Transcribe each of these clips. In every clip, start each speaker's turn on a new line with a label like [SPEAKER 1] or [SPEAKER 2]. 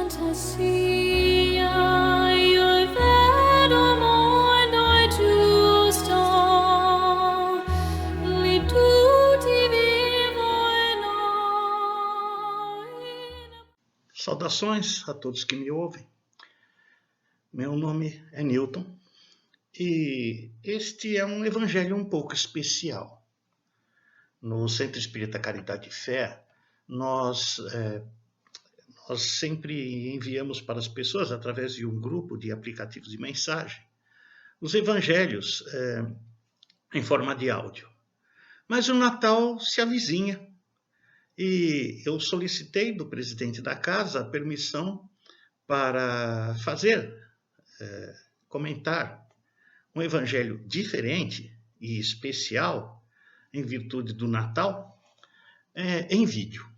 [SPEAKER 1] fantasia, jag värld om morgon och du står, li tutti vivono.
[SPEAKER 2] Saudações a todos que me ouvem. Meu nome é Newton e este é um evangelho um pouco especial. No Centro Espírita Caridade e Fé, nós sempre enviamos para as pessoas, através de um grupo de aplicativos de mensagem, os evangelhos em forma de áudio. Mas o Natal se avizinha e eu solicitei do presidente da casa a permissão para comentar um evangelho diferente e especial em virtude do Natal em vídeo.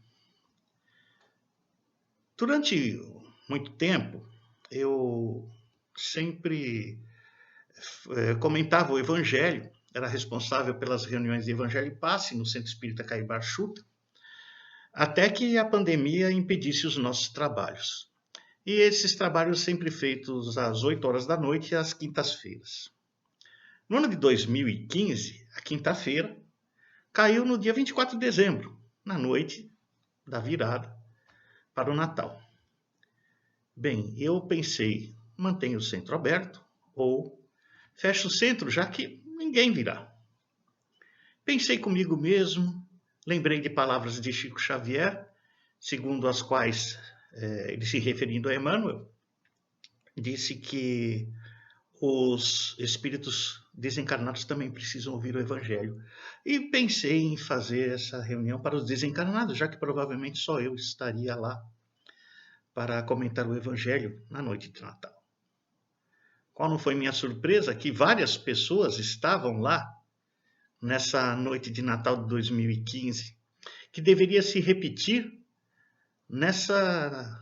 [SPEAKER 2] Durante muito tempo, eu sempre comentava o evangelho, era responsável pelas reuniões de Evangelho e Passe no Centro Espírita Caibar Chuta, até que a pandemia impedisse os nossos trabalhos. E esses trabalhos sempre feitos às 8 horas da noite, às quintas-feiras. No ano de 2015, a quinta-feira, caiu no dia 24 de dezembro, na noite da virada para o Natal. Bem, eu pensei, mantenha o centro aberto ou feche o centro, já que ninguém virá. Pensei comigo mesmo, lembrei de palavras de Chico Xavier, segundo as quais, ele se referindo a Emmanuel, disse que os espíritos desencarnados também precisam ouvir o Evangelho. E pensei em fazer essa reunião para os desencarnados, já que provavelmente só eu estaria lá para comentar o Evangelho na noite de Natal. Qual não foi minha surpresa que várias pessoas estavam lá nessa noite de Natal de 2015, que deveria se repetir nessa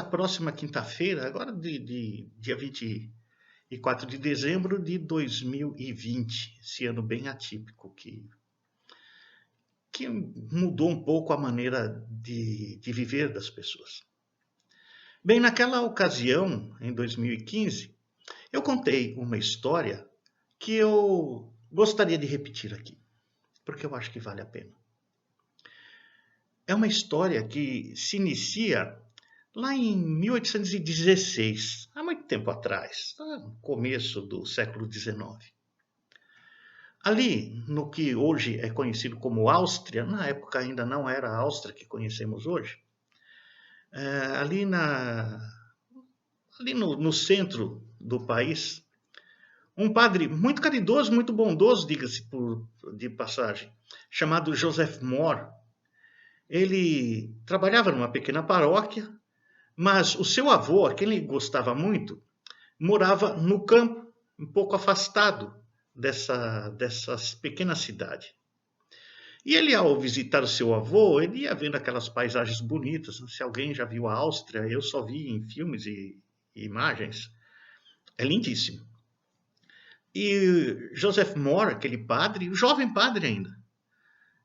[SPEAKER 2] próxima quinta-feira, agora de dia 24 de dezembro de 2020, esse ano bem atípico, que mudou um pouco a maneira de viver das pessoas. Bem, naquela ocasião, em 2015, eu contei uma história que eu gostaria de repetir aqui, porque eu acho que vale a pena. É uma história que se inicia lá em 1816, há muito tempo atrás, no começo do século XIX. Ali, no que hoje é conhecido como Áustria, na época ainda não era a Áustria que conhecemos hoje, ali no centro do país, um padre muito caridoso, muito bondoso, diga-se de passagem, chamado Joseph Mohr. Ele trabalhava numa pequena paróquia, mas o seu avô, a quem ele gostava muito, morava no campo, um pouco afastado dessa pequena cidade. E ele, ao visitar o seu avô, ele ia vendo aquelas paisagens bonitas. Se alguém já viu a Áustria, eu só vi em filmes e imagens. É lindíssimo. E Joseph Mohr, aquele padre, jovem padre ainda,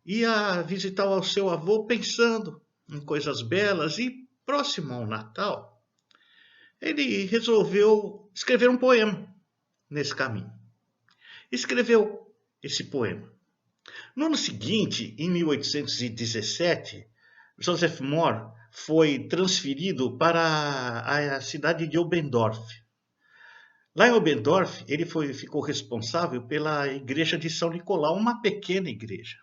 [SPEAKER 2] ia visitar o seu avô pensando em coisas belas e, próximo ao Natal, ele resolveu escrever um poema nesse caminho. Escreveu esse poema. No ano seguinte, em 1817, Joseph Mohr foi transferido para a cidade de Oberndorf. Lá em Oberndorf, ele ficou responsável pela igreja de São Nicolau, uma pequena igreja.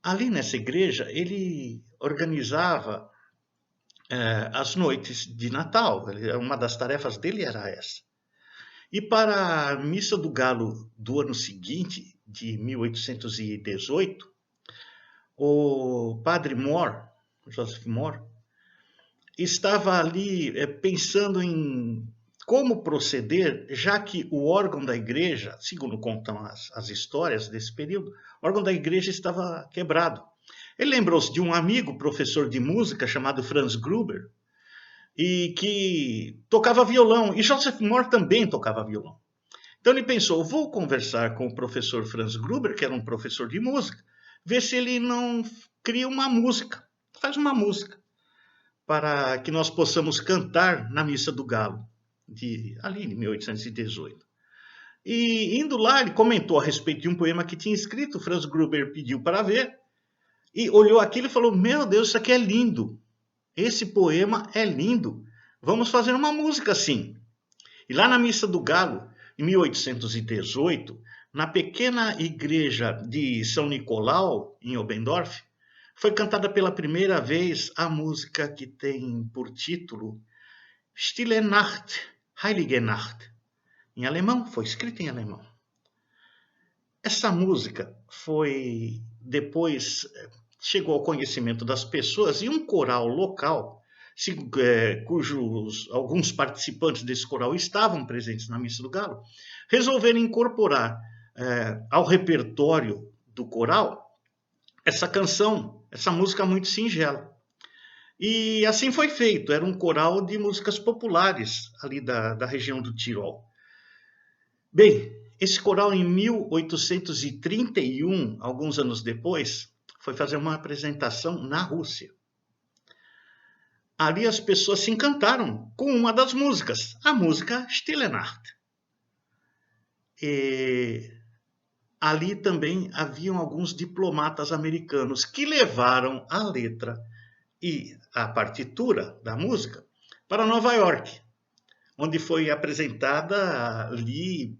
[SPEAKER 2] Ali nessa igreja, ele organizava as noites de Natal. Uma das tarefas dele era essa. E para a missa do galo do ano seguinte, de 1818, o padre Mohr, Joseph Mohr, estava ali pensando em como proceder, já que o órgão da igreja, segundo contam as histórias desse período, o órgão da igreja estava quebrado. Ele lembrou-se de um amigo, professor de música, chamado Franz Gruber, e que tocava violão, e Joseph Mohr também tocava violão. Então ele pensou, vou conversar com o professor Franz Gruber, que era um professor de música, ver se ele não cria uma música, faz uma música, para que nós possamos cantar na Missa do Galo, ali em 1818. E indo lá, ele comentou a respeito de um poema que tinha escrito, Franz Gruber pediu para ver, e olhou aquilo e falou, meu Deus, isso aqui é lindo, esse poema é lindo, vamos fazer uma música assim. E lá na Missa do Galo, em 1818, na pequena igreja de São Nicolau, em Oberndorf, foi cantada pela primeira vez a música que tem por título Stille Nacht, Heilige Nacht. Em alemão, foi escrita em alemão. Essa música foi, depois, chegou ao conhecimento das pessoas e um coral local, cujos alguns participantes desse coral estavam presentes na Missa do Galo, resolveram incorporar ao repertório do coral essa canção, essa música muito singela. E assim foi feito, era um coral de músicas populares ali da região do Tirol. Bem, esse coral em 1831, alguns anos depois, foi fazer uma apresentação na Rússia. Ali as pessoas se encantaram com uma das músicas, a música Stille Nacht. E ali também haviam alguns diplomatas americanos que levaram a letra e a partitura da música para Nova York, onde foi apresentada ali,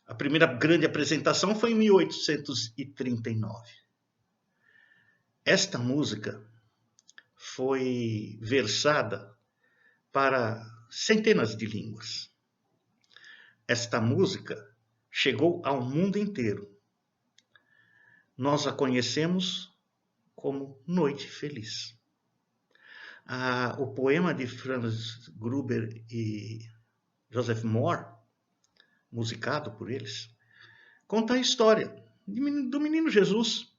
[SPEAKER 2] a primeira grande apresentação foi em 1839. Esta música foi versada para centenas de línguas. Esta música chegou ao mundo inteiro. Nós a conhecemos como Noite Feliz. O poema de Franz Gruber e Joseph Moore, musicado por eles, conta a história do menino Jesus.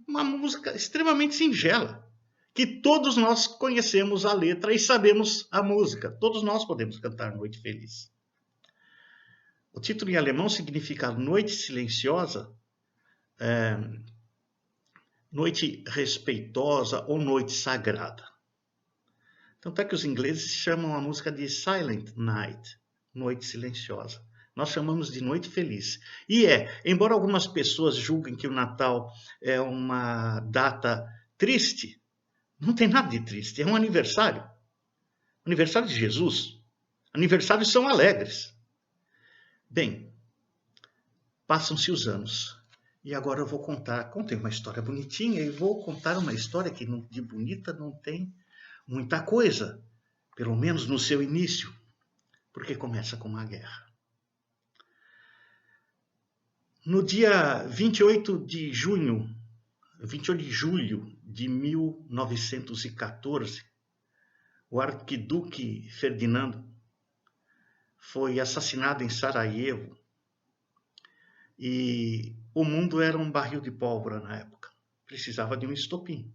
[SPEAKER 2] Uma música extremamente singela, que todos nós conhecemos a letra e sabemos a música. Todos nós podemos cantar Noite Feliz. O título em alemão significa Noite Silenciosa, Noite Respeitosa ou Noite Sagrada. Tanto é que os ingleses chamam a música de Silent Night, Noite Silenciosa. Nós chamamos de Noite Feliz. E embora algumas pessoas julguem que o Natal é uma data triste, não tem nada de triste, é um aniversário. Aniversário de Jesus. Aniversários são alegres. Bem, passam-se os anos. E agora eu vou contei uma história bonitinha e vou contar uma história que de bonita não tem muita coisa, pelo menos no seu início, porque começa com uma guerra. No dia 28 de julho de 1914, o arquiduque Ferdinando foi assassinado em Sarajevo e o mundo era um barril de pólvora na época. Precisava de um estopim.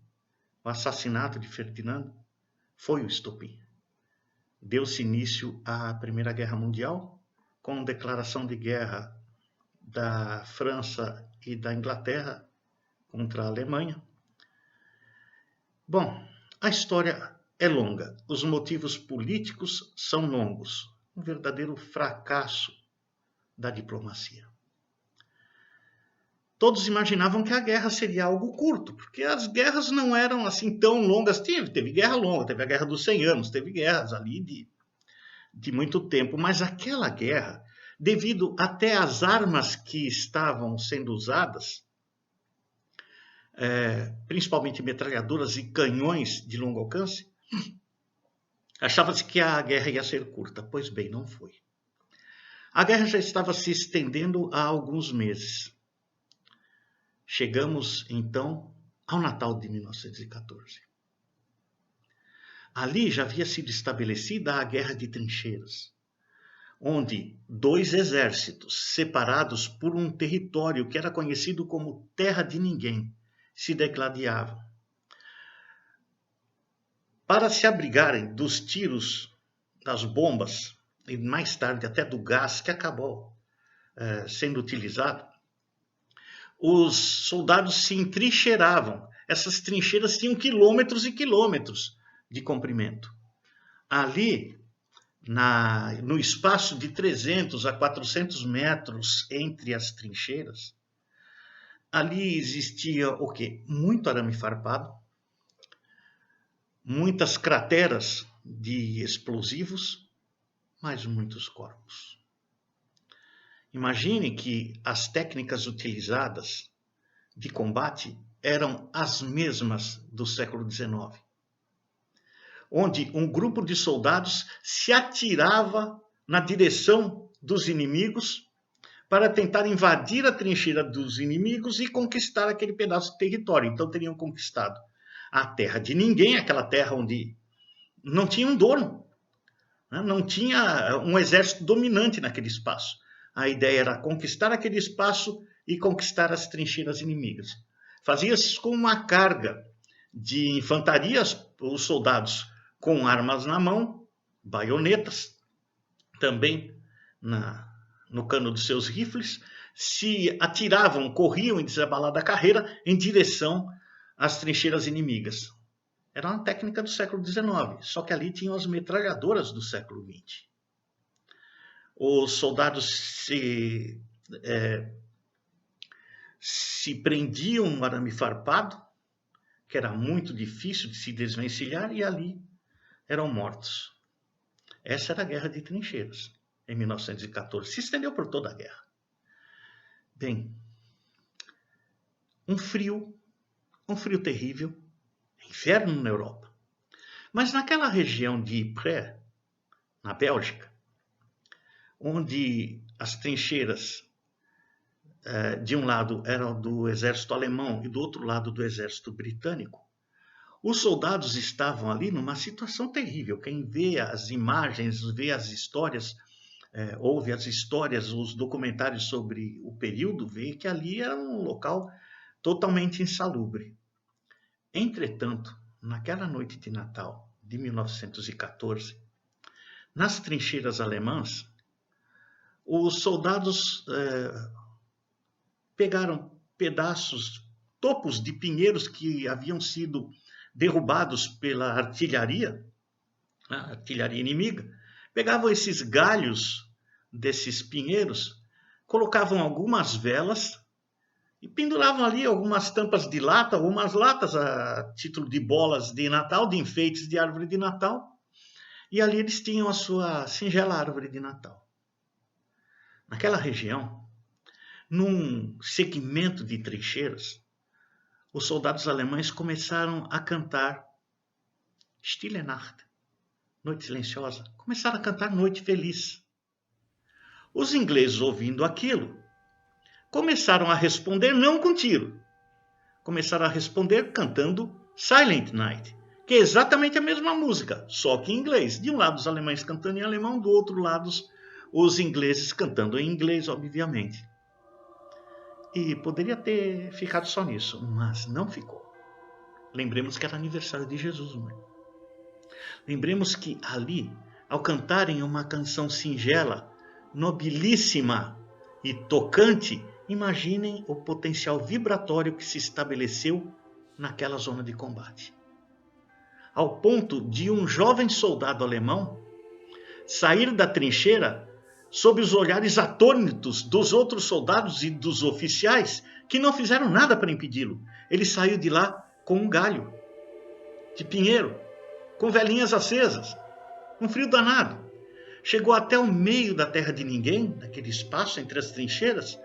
[SPEAKER 2] O assassinato de Ferdinando foi o estopim. Deu-se início à Primeira Guerra Mundial, com declaração de guerra da França e da Inglaterra contra a Alemanha. Bom, a história é longa, os motivos políticos são longos, um verdadeiro fracasso da diplomacia. Todos imaginavam que a guerra seria algo curto, porque as guerras não eram assim tão longas. Teve guerra longa, teve a Guerra dos 100 Anos, teve guerras ali de muito tempo, mas aquela guerra, devido até às armas que estavam sendo usadas, principalmente metralhadoras e canhões de longo alcance, achava-se que a guerra ia ser curta. Pois bem, não foi. A guerra já estava se estendendo há alguns meses. Chegamos, então, ao Natal de 1914. Ali já havia sido estabelecida a Guerra de Trincheiras, onde dois exércitos separados por um território que era conhecido como Terra de Ninguém se degladiavam. Para se abrigarem dos tiros, das bombas e mais tarde até do gás que acabou sendo utilizado, os soldados se entrincheiravam. essas trincheiras tinham quilômetros e quilômetros de comprimento. Ali, no espaço de 300 a 400 metros entre as trincheiras, ali existia o quê? Muito arame farpado, muitas crateras de explosivos, mas muitos corpos. Imagine que as técnicas utilizadas de combate eram as mesmas do século XIX, onde um grupo de soldados se atirava na direção dos inimigos para tentar invadir a trincheira dos inimigos e conquistar aquele pedaço de território. Então teriam conquistado a terra de ninguém, aquela terra onde não tinha um dono, não tinha um exército dominante naquele espaço. A ideia era conquistar aquele espaço e conquistar as trincheiras inimigas. Fazia-se com uma carga de infantaria, os soldados com armas na mão, baionetas, também no cano dos seus rifles, se atiravam, corriam em desabalada carreira em direção às trincheiras inimigas. Era uma técnica do século XIX, só que ali tinham as metralhadoras do século XX. Os soldados se prendiam no arame farpado, que era muito difícil de se desvencilhar, e ali eram mortos. Essa era a Guerra de Trincheiras, em 1914. Se estendeu por toda a guerra. Bem, um frio terrível, inverno na Europa. Mas naquela região de Ypres, na Bélgica, onde as trincheiras de um lado eram do exército alemão e do outro lado do exército britânico, os soldados estavam ali numa situação terrível. Quem vê as imagens, vê as histórias, ouve as histórias, os documentários sobre o período, vê que ali era um local totalmente insalubre. Entretanto, naquela noite de Natal de 1914, nas trincheiras alemãs, os soldados pegaram pedaços, topos de pinheiros que haviam sido derrubados pela artilharia, a artilharia inimiga, pegavam esses galhos desses pinheiros, colocavam algumas velas e penduravam ali algumas tampas de lata, algumas latas a título de bolas de Natal, de enfeites de árvore de Natal, e ali eles tinham a sua singela árvore de Natal. Naquela região, num segmento de trincheiras, os soldados alemães começaram a cantar Stille Nacht, Noite Silenciosa, começaram a cantar Noite Feliz. Os ingleses, ouvindo aquilo, começaram a responder não com tiro, começaram a responder cantando Silent Night, que é exatamente a mesma música, só que em inglês. De um lado os alemães cantando em alemão, do outro lado os ingleses cantando em inglês, obviamente. E poderia ter ficado só nisso, mas não ficou. Lembremos que era aniversário de Jesus, mãe. Lembremos que ali, ao cantarem uma canção singela, nobilíssima e tocante, imaginem o potencial vibratório que se estabeleceu naquela zona de combate. Ao ponto de um jovem soldado alemão sair da trincheira sob os olhares atônitos dos outros soldados e dos oficiais que não fizeram nada para impedi-lo. Ele saiu de lá com um galho de pinheiro, com velhinhas acesas, um frio danado. Chegou até o meio da terra de ninguém, naquele espaço entre as trincheiras,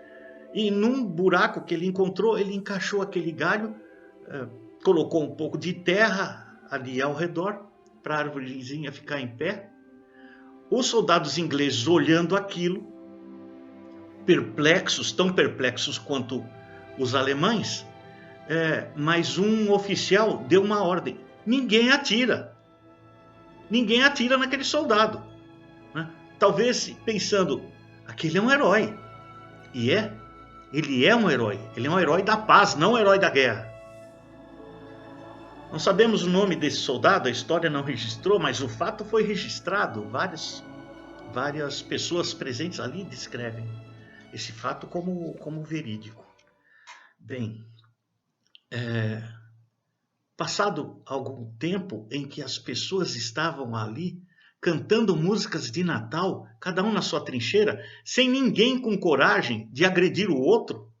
[SPEAKER 2] e num buraco que ele encontrou, ele encaixou aquele galho, colocou um pouco de terra ali ao redor, para a árvorezinha ficar em pé. Os soldados ingleses olhando aquilo, perplexos, tão perplexos quanto os alemães, mas um oficial deu uma ordem: ninguém atira. Ninguém atira naquele soldado. Né? Talvez pensando, aquele é um herói. E ele é um herói. Ele é um herói da paz, não um herói da guerra. Não sabemos o nome desse soldado, a história não registrou, mas o fato foi registrado. Várias pessoas presentes ali descrevem esse fato como verídico. Bem, Passado algum tempo em que as pessoas estavam ali cantando músicas de Natal, cada um na sua trincheira, sem ninguém com coragem de agredir o outro,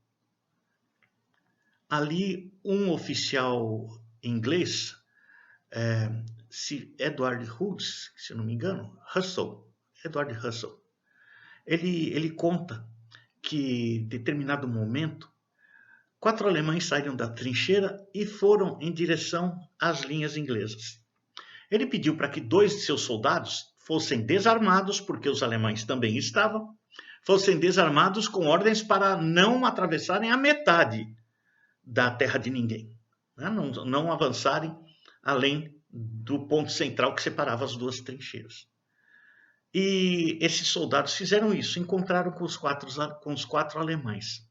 [SPEAKER 2] ali um oficial inglês, Edward Hughes, se eu não me engano, Edward Russell, ele conta que em determinado momento 4 alemães saíram da trincheira e foram em direção às linhas inglesas. Ele pediu para que 2 de seus soldados fossem desarmados, porque os alemães também estavam, fossem desarmados com ordens para não atravessarem a metade da terra de ninguém, né? Não avançarem além do ponto central que separava as 2 trincheiras. E esses soldados fizeram isso, encontraram com os 4 alemães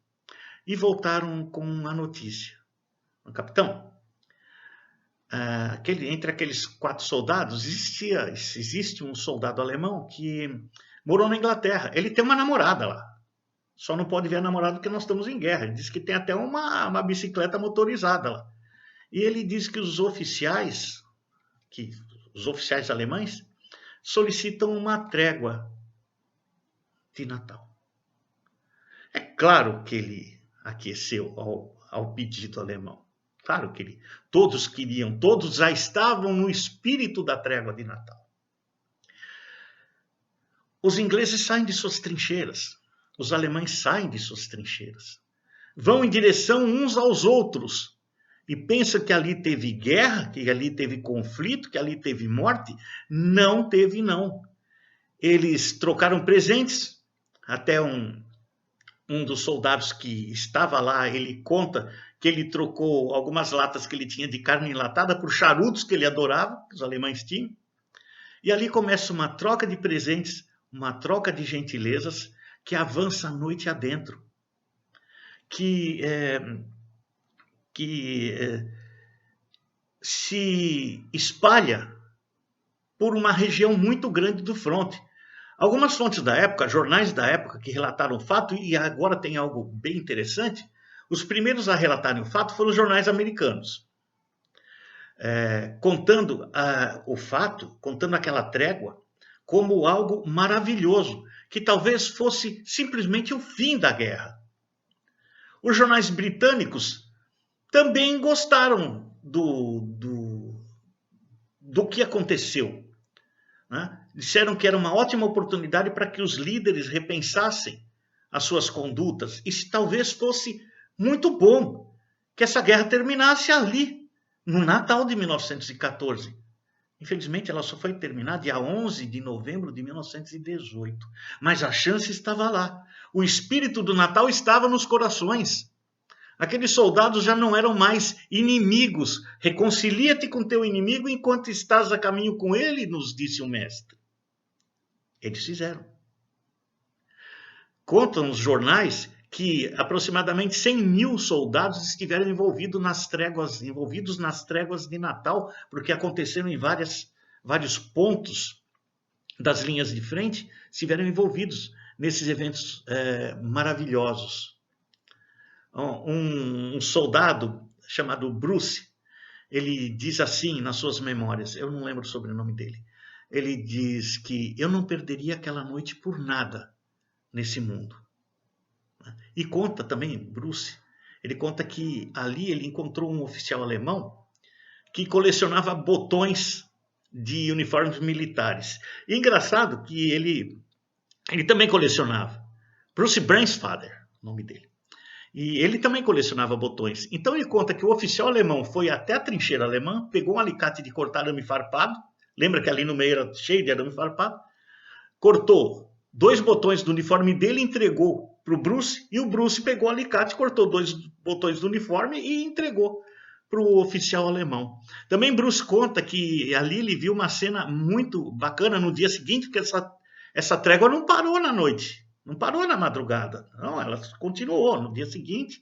[SPEAKER 2] e voltaram com a notícia. Capitão, entre aqueles 4 soldados existe um soldado alemão que morou na Inglaterra. Ele tem uma namorada lá. Só não pode ver a namorada porque nós estamos em guerra. Ele diz que tem até uma bicicleta motorizada lá. E ele diz que os oficiais alemães solicitam uma trégua de Natal. É claro que ele aqueceu ao pedido alemão. Claro que todos queriam, todos já estavam no espírito da trégua de Natal. Os ingleses saem de suas trincheiras, os alemães saem de suas trincheiras, vão em direção uns aos outros e pensam que ali teve guerra, que ali teve conflito, que ali teve morte. Não teve, não. Eles trocaram presentes, até um dos soldados que estava lá, ele conta que ele trocou algumas latas que ele tinha de carne enlatada por charutos que ele adorava, que os alemães tinham. E ali começa uma troca de presentes, uma troca de gentilezas que avança a noite adentro, que se espalha por uma região muito grande do fronte. Algumas fontes da época, jornais da época que relataram o fato, e agora tem algo bem interessante, os primeiros a relatarem o fato foram os jornais americanos, contando o fato, contando aquela trégua como algo maravilhoso, que talvez fosse simplesmente o fim da guerra. Os jornais britânicos também gostaram do que aconteceu, né? Disseram que era uma ótima oportunidade para que os líderes repensassem as suas condutas e se talvez fosse muito bom que essa guerra terminasse ali, no Natal de 1914. Infelizmente, ela só foi terminar dia 11 de novembro de 1918. Mas a chance estava lá. O espírito do Natal estava nos corações. Aqueles soldados já não eram mais inimigos. Reconcilia-te com teu inimigo enquanto estás a caminho com ele, nos disse o mestre. Eles fizeram. Contam os jornais que aproximadamente 100.000 soldados estiveram envolvidos nas tréguas de Natal, porque aconteceram em vários pontos das linhas de frente, estiveram envolvidos nesses eventos maravilhosos. Um soldado chamado Bruce, ele diz assim nas suas memórias, eu não lembro o sobrenome dele, ele diz que eu não perderia aquela noite por nada nesse mundo. E conta também, Bruce, ele conta que ali ele encontrou um oficial alemão que colecionava botões de uniformes militares. E engraçado que ele também colecionava. Bruce Bransfather, o nome dele. E ele também colecionava botões. Então ele conta que o oficial alemão foi até a trincheira alemã, pegou um alicate de cortar arame farpado, lembra que ali no meio era cheio de arame farpado, cortou 2 botões do uniforme dele e entregou para o Bruce, e o Bruce pegou o alicate, cortou 2 botões do uniforme e entregou para o oficial alemão. Também Bruce conta que ali ele viu uma cena muito bacana no dia seguinte, porque essa trégua não parou na noite, não parou na madrugada, não, ela continuou no dia seguinte.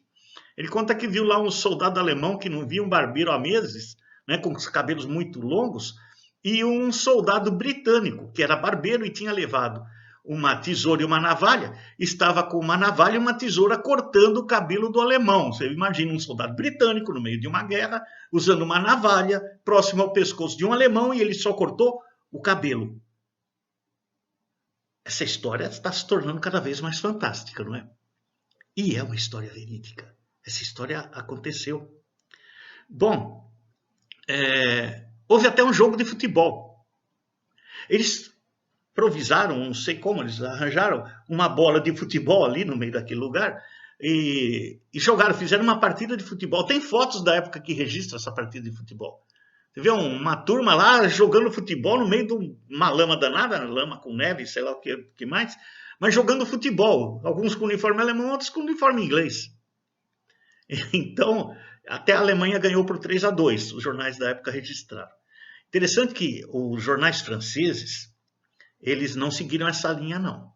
[SPEAKER 2] Ele conta que viu lá um soldado alemão que não via um barbeiro há meses, né, com os cabelos muito longos, e um soldado britânico, que era barbeiro e tinha levado uma tesoura e uma navalha, estava com uma navalha e uma tesoura cortando o cabelo do alemão. Você imagina um soldado britânico no meio de uma guerra, usando uma navalha próximo ao pescoço de um alemão e ele só cortou o cabelo. Essa história está se tornando cada vez mais fantástica, não é? E é uma história verídica. Essa história aconteceu. Bom, houve até um jogo de futebol. Eles improvisaram, não sei como, eles arranjaram uma bola de futebol ali no meio daquele lugar e jogaram, fizeram uma partida de futebol. Tem fotos da época que registra essa partida de futebol. Você vê uma turma lá jogando futebol no meio de uma lama danada, lama com neve, sei lá o que mais, mas jogando futebol. Alguns com uniforme alemão, outros com uniforme inglês. Então, até a Alemanha ganhou por 3-2, os jornais da época registraram. Interessante que os jornais franceses, eles não seguiram essa linha, não.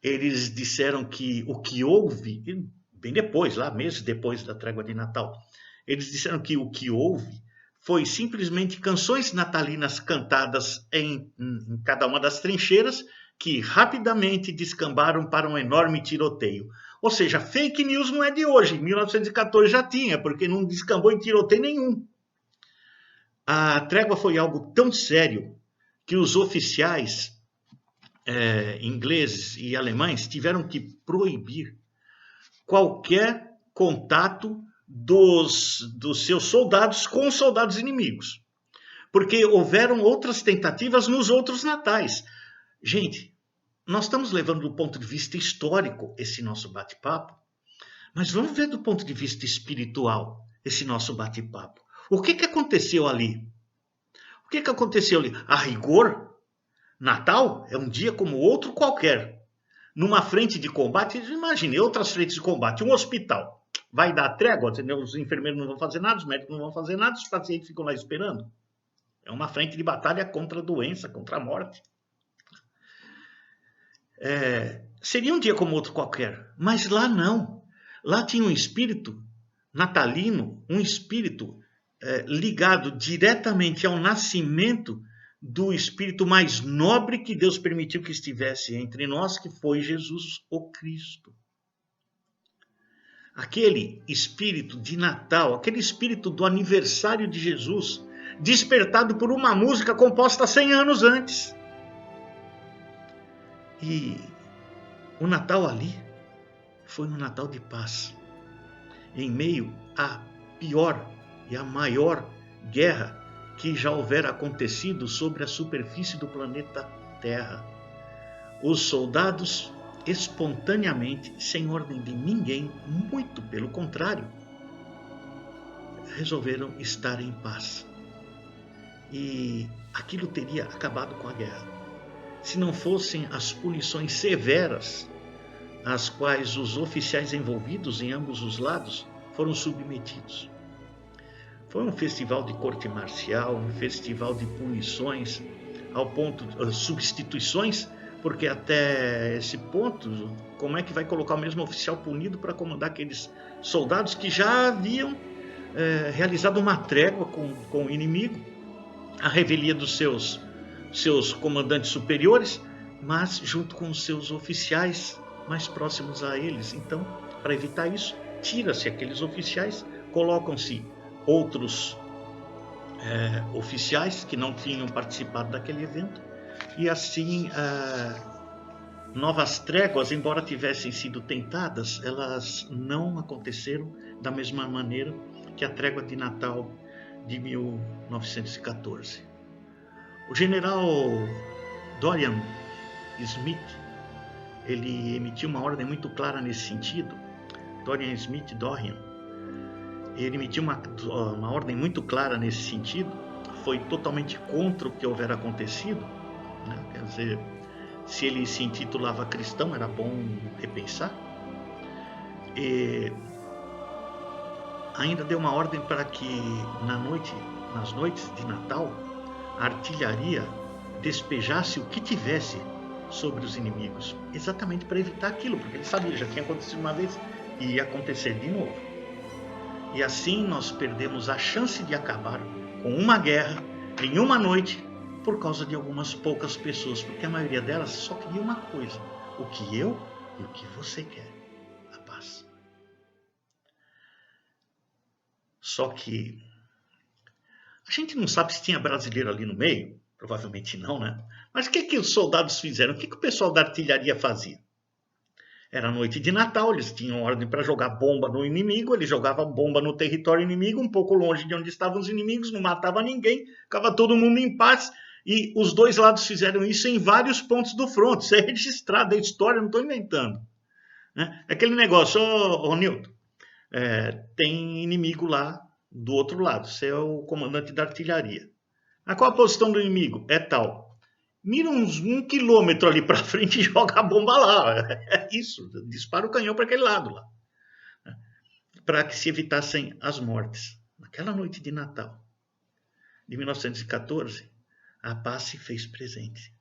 [SPEAKER 2] Eles disseram que o que houve, bem depois, lá meses depois da trégua de Natal, eles disseram que o que houve foi simplesmente canções natalinas cantadas em cada uma das trincheiras que rapidamente descambaram para um enorme tiroteio. Ou seja, fake news não é de hoje, em 1914 já tinha, porque não descambou em tiroteio nenhum. A trégua foi algo tão sério que os oficiais ingleses e alemães tiveram que proibir qualquer contato dos seus soldados com os soldados inimigos, porque houveram outras tentativas nos outros natais. Gente, nós estamos levando do ponto de vista histórico esse nosso bate-papo, mas vamos ver do ponto de vista espiritual esse nosso bate-papo. O que aconteceu ali? O que aconteceu ali? A rigor, Natal é um dia como outro qualquer. Numa frente de combate, imagine outras frentes de combate, um hospital. Vai dar trégua, entendeu? Os enfermeiros não vão fazer nada, os médicos não vão fazer nada, os pacientes ficam lá esperando. É uma frente de batalha contra a doença, contra a morte. Seria um dia como outro qualquer, mas lá não. Lá tinha um espírito natalino, um espírito ligado diretamente ao nascimento do espírito mais nobre que Deus permitiu que estivesse entre nós, que foi Jesus o Cristo. Aquele espírito de Natal, aquele espírito do aniversário de Jesus, despertado por uma música composta 100 anos antes. E o Natal ali foi um Natal de paz, em meio à pior e à maior guerra que já houvera acontecido sobre a superfície do planeta Terra. Os soldados, espontaneamente, sem ordem de ninguém, muito pelo contrário, resolveram estar em paz. E aquilo teria acabado com a guerra, se não fossem as punições severas às quais os oficiais envolvidos em ambos os lados foram submetidos. Foi um festival de corte marcial, um festival de punições, ao ponto de substituições, porque até esse ponto, como é que vai colocar o mesmo oficial punido para comandar aqueles soldados que já haviam realizado uma trégua com o inimigo, a revelia dos seus comandantes superiores, mas junto com os seus oficiais mais próximos a eles. Então, para evitar isso, tira-se aqueles oficiais, colocam-se outros oficiais que não tinham participado daquele evento, e assim novas tréguas, embora tivessem sido tentadas, elas não aconteceram da mesma maneira que a trégua de Natal de 1914. O general Dorian Smith, ele emitiu uma ordem muito clara nesse sentido. Dorian, ele emitiu uma ordem muito clara nesse sentido, foi totalmente contra o que houvera acontecido, né? Quer dizer, se ele se intitulava cristão, era bom repensar. E ainda deu uma ordem para que nas noites de Natal, a artilharia despejasse o que tivesse sobre os inimigos, exatamente para evitar aquilo, porque ele sabia, já tinha acontecido uma vez e ia acontecer de novo. E assim nós perdemos a chance de acabar com uma guerra em uma noite por causa de algumas poucas pessoas, porque a maioria delas só queria uma coisa: o que eu e o que você quer, a paz. Só que a gente não sabe se tinha brasileiro ali no meio, provavelmente não, né? Mas o que os soldados fizeram? O que o pessoal da artilharia fazia? Era noite de Natal, eles tinham ordem para jogar bomba no inimigo, eles jogavam bomba no território inimigo, um pouco longe de onde estavam os inimigos, não matava ninguém, ficava todo mundo em paz, e os dois lados fizeram isso em vários pontos do fronte. Isso é registrado, é história, não estou inventando. Né? Aquele negócio, ô Nilton, tem inimigo lá do outro lado, você é o comandante da artilharia. A qual a posição do inimigo? É tal. Mira uns 1 quilômetro ali para frente e joga a bomba lá. É isso, dispara o canhão para aquele lado lá. Para que se evitassem as mortes. Naquela noite de Natal de 1914, a paz se fez presente.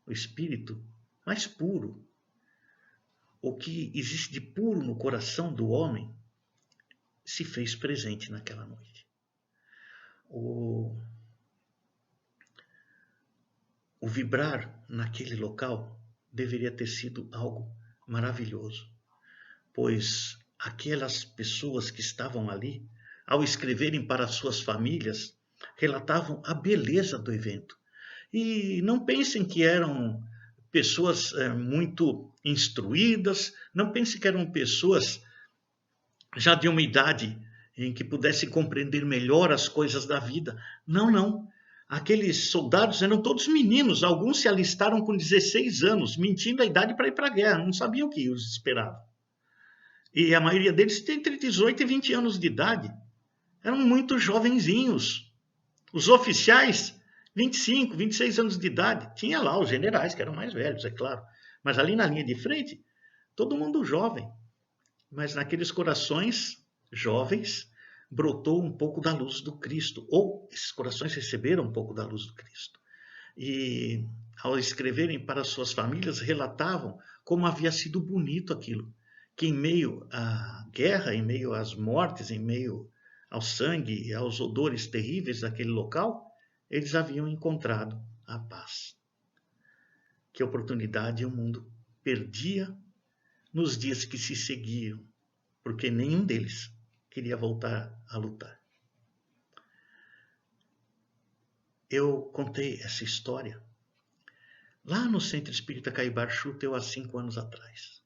[SPEAKER 2] O espírito mais puro, o que existe de puro no coração do homem, se fez presente naquela noite. O vibrar naquele local deveria ter sido algo maravilhoso, pois aquelas pessoas que estavam ali, ao escreverem para suas famílias, relatavam a beleza do evento. E não pensem que eram pessoas muito instruídas, não pensem que eram pessoas já de uma idade em que pudessem compreender melhor as coisas da vida. Não, não. Aqueles soldados eram todos meninos, alguns se alistaram com 16 anos, mentindo a idade para ir para a guerra, não sabiam o que os esperava. E a maioria deles tem entre 18 e 20 anos de idade. Eram muito jovenzinhos. Os oficiais, 25, 26 anos de idade. Tinha lá os generais, que eram mais velhos, é claro. Mas ali na linha de frente, todo mundo jovem. Mas naqueles corações jovens, brotou um pouco da luz do Cristo, ou esses corações receberam um pouco da luz do Cristo. E ao escreverem para suas famílias, relatavam como havia sido bonito aquilo, que em meio à guerra, em meio às mortes, em meio ao sangue e aos odores terríveis daquele local, eles haviam encontrado a paz. Que oportunidade o mundo perdia nos dias que se seguiam, porque nenhum deles queria voltar a lutar. Eu contei essa história lá no Centro Espírita Caibar Schutel há 5 anos atrás.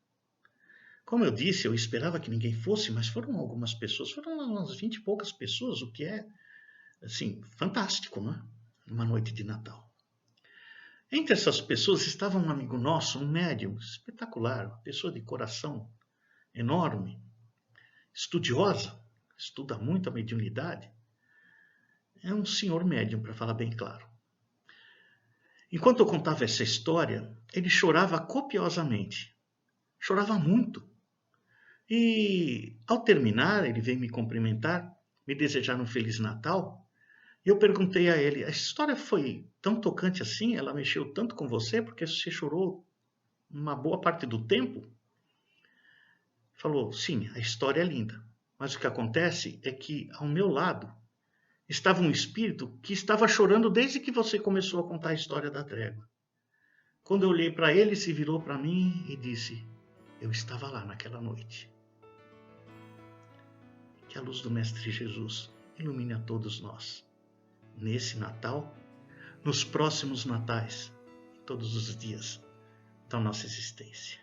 [SPEAKER 2] Como eu disse, eu esperava que ninguém fosse, mas foram algumas pessoas, foram umas 20 e poucas pessoas, o que é, assim, fantástico, não é? Uma noite de Natal. Entre essas pessoas estava um amigo nosso, um médium espetacular, uma pessoa de coração enorme, estudiosa, estuda muito a mediunidade. É um senhor médium, para falar bem claro. Enquanto eu contava essa história, ele chorava copiosamente. Chorava muito. E, ao terminar, ele veio me cumprimentar, me desejar um Feliz Natal. E eu perguntei a ele, a história foi tão tocante assim? Ela mexeu tanto com você? Porque você chorou uma boa parte do tempo? Falou, sim, a história é linda. Mas o que acontece é que, ao meu lado, estava um espírito que estava chorando desde que você começou a contar a história da trégua. Quando eu olhei para ele, se virou para mim e disse, eu estava lá naquela noite. Que a luz do Mestre Jesus ilumine a todos nós, nesse Natal, nos próximos natais, todos os dias da nossa existência.